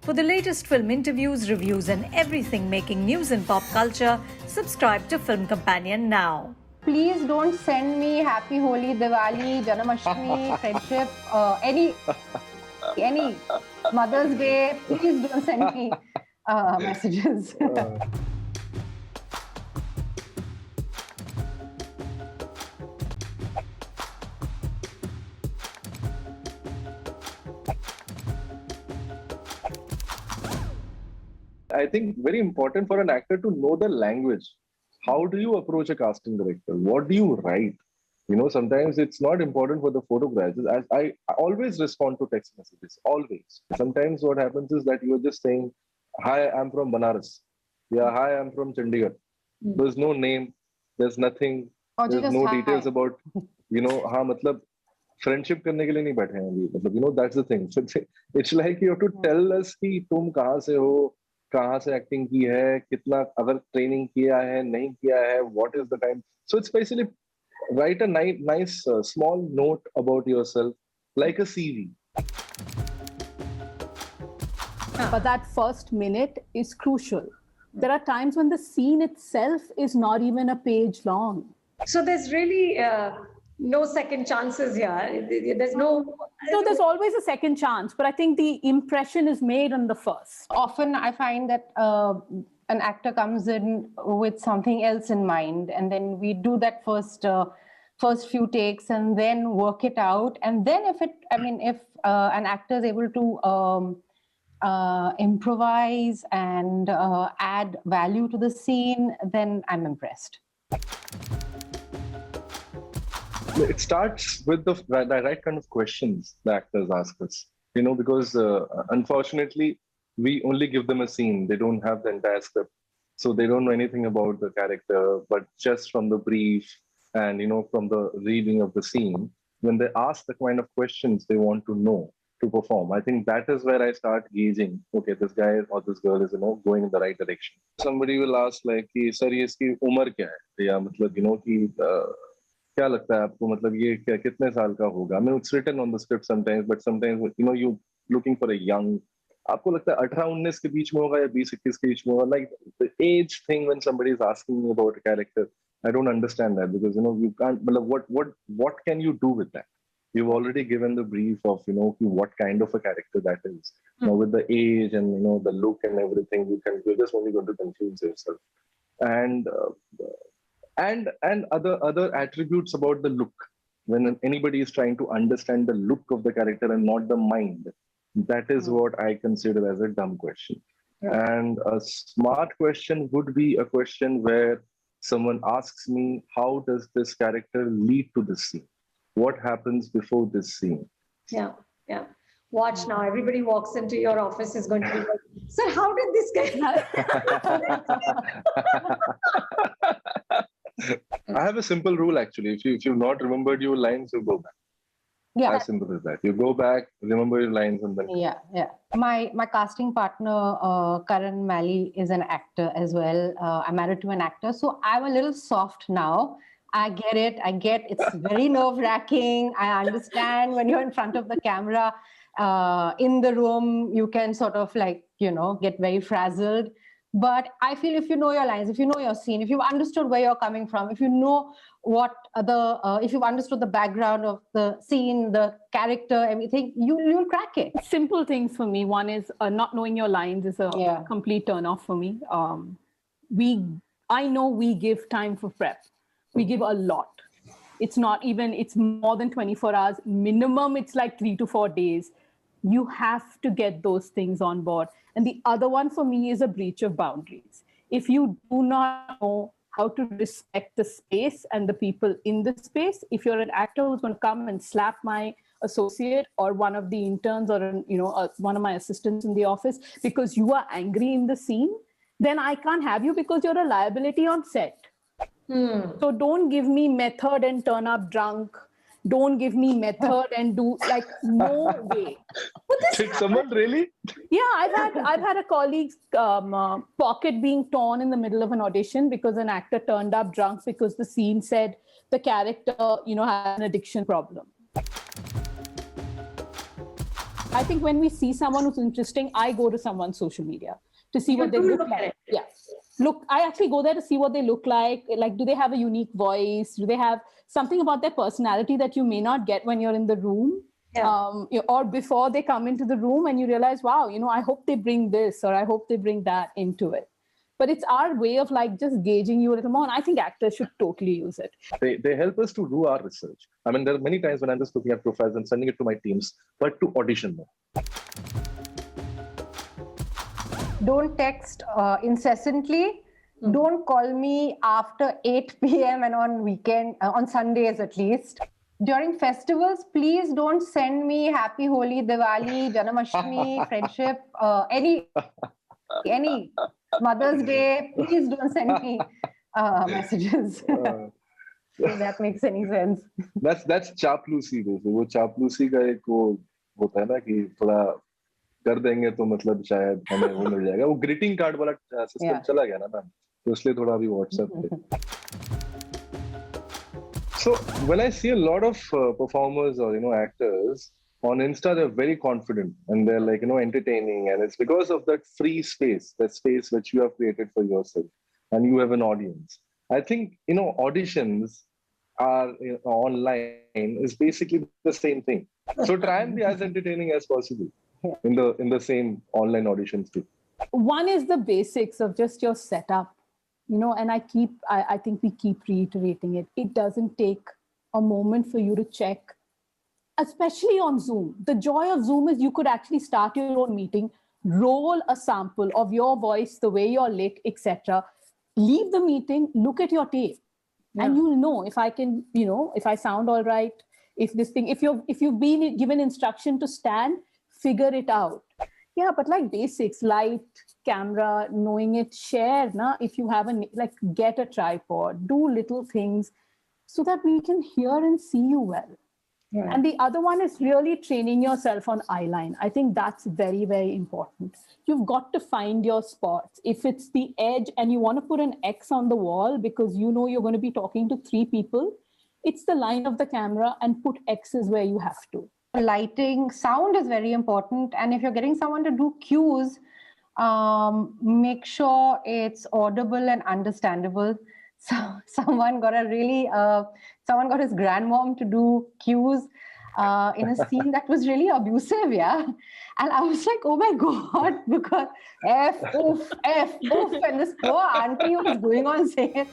For the latest film interviews, reviews, and everything making news in pop culture, subscribe to Film Companion now. Please don't send me Happy Holi, Diwali, Janmashtami, friendship, any Mother's Day. Please don't send me messages. I think very important for an actor to know the language. How do you approach a casting director? What do you write? Sometimes it's not important for the photographs. I always respond to text messages, always. Sometimes what happens is that you're just saying, hi, I'm from Banaras. Yeah, hi, I'm from Chandigarh. There's no name, there's nothing, there's no details about, हाँ मतलब friendship करने के लिए नहीं बैठे हैं अभी मतलब that's the thing. So it's like you have to tell us कि तुम कहाँ से हो, कहाँ से एक्टिंग की है, कितना अगर ट्रेनिंग किया है, नहीं किया है, what is the time. So it's basically write a nice small note about yourself like a CV. But that first minute is crucial. There are times when the scene itself is not even a page long. So there's really no second chances here. There's no... No, there's always a second chance, but I think the impression is made on the first. Often I find that an actor comes in with something else in mind, and then we do that first few takes and then work it out. And then if an actor is able to improvise and add value to the scene, then I'm impressed. It starts with the right kind of questions the actors ask us, because unfortunately, we only give them a scene. They don't have the entire script. So they don't know anything about the character, but just from the brief and, from the reading of the scene, when they ask the kind of questions they want to know to perform, I think that is where I start gauging, okay, this guy or this girl is, going in the right direction. Somebody will ask like, sir, ye iski umar kya hai? Ya matlab, ki, क्या लगता है आपको मतलब ये क्या कितने साल का होगा? I mean, it's written on the script sometimes, but sometimes you looking for a young. आपको लगता है 18-19 के बीच में होगा या 20-21 के बीच में होगा? Like the age thing when somebody is asking me about a character, I don't understand that because you can't. What can you do with that? You've already given the brief of what kind of a character that is. With the age and the look and everything, you're just only going to confuse yourself. And other attributes about the look. When anybody is trying to understand the look of the character and not the mind, that is what I consider as a dumb question. Yeah. And a smart question would be a question where someone asks me, how does this character lead to this scene? What happens before this scene? Yeah. Watch now. Everybody walks into your office is going to be like, sir, how did this guy... I have a simple rule actually. If you've not remembered your lines, you go back. Yeah. As simple as that. You go back, remember your lines, and then... Yeah. My casting partner, Karan Mali, is an actor as well. I'm married to an actor. So I'm a little soft now. I get it. It's very nerve-wracking. I understand when you're in front of the camera, in the room, you can sort of get very frazzled. But I feel if you know your lines, if you know your scene, if you've understood where you're coming from, if you know if you've understood the background of the scene, the character, everything, you'll crack it. Simple things for me. One is not knowing your lines is a complete turn off for me. I know we give time for prep. We give a lot. It's more than 24 hours. Minimum, it's like 3 to 4 days. You have to get those things on board. And the other one for me is a breach of boundaries. If you do not know how to respect the space and the people in the space, if you're an actor who's going to come and slap my associate or one of the interns or one of my assistants in the office because you are angry in the scene, then I can't have you because you're a liability on set. So don't give me method and turn up drunk. Don't give me method and do no way. Did someone really? Yeah, I've had a colleague's pocket being torn in the middle of an audition because an actor turned up drunk because the scene said the character, had an addiction problem. I think when we see someone who's interesting, I go to someone's social media to see what they look like. Yeah. Look, I actually go there to see what they look like. Like, do they have a unique voice? Do they have something about their personality that you may not get when you're in the room? Yeah. Or before they come into the room and you realize, wow, I hope they bring this or I hope they bring that into it. But it's our way of like just gauging you a little more. And I think actors should totally use it. They help us to do our research. I mean, there are many times when I'm just looking at profiles and sending it to my teams, but to audition them. Don't text incessantly. Don't call me after 8 p.m. and on Sundays at least. During festivals, please don't send me Happy Holi, Diwali, Janmashtami, Friendship, any Mother's Day. Please don't send me messages. If that makes any sense. That's चापलूसी basically. वो चापलूसी का एक वो होता है ना कि थोड़ा कर देंगे तो मतलब शायद हमें वो मिल जाएगा. वो ग्रीटिंग कार्ड वाला सिस्टम चला गया ना मैम. तो इसलिए थोड़ा अभी WhatsApp पे. So when I see a lot of performers or actors on Insta, they're very confident and they're like entertaining, and it's because of that free space, that space which you have created for yourself, and you have an audience. I think auditions are online is basically the same thing. So try and be as entertaining as possible in the same online auditions too. One is the basics of just your setup. And I think we keep reiterating it. It doesn't take a moment for you to check, especially on Zoom. The joy of Zoom is you could actually start your own meeting, roll a sample of your voice, the way you're lit, etc. Leave the meeting, look at your tape, and you'll know if I can, if I sound all right, if you've been given instruction to stand, figure it out. Yeah, but like basics, light, camera, knowing it, share. If you have get a tripod, do little things so that we can hear and see you well. Yeah. And the other one is really training yourself on eyeline. I think that's very, very important. You've got to find your spots. If it's the edge and you want to put an X on the wall because you're going to be talking to 3 people, it's the line of the camera and put X's where you have to. Lighting, sound is very important. And if you're getting someone to do cues, make sure it's audible and understandable. So someone got his grandmom to do cues in a scene that was really abusive, yeah. And I was like, oh my God, because F, oof, and this poor auntie was going on saying it.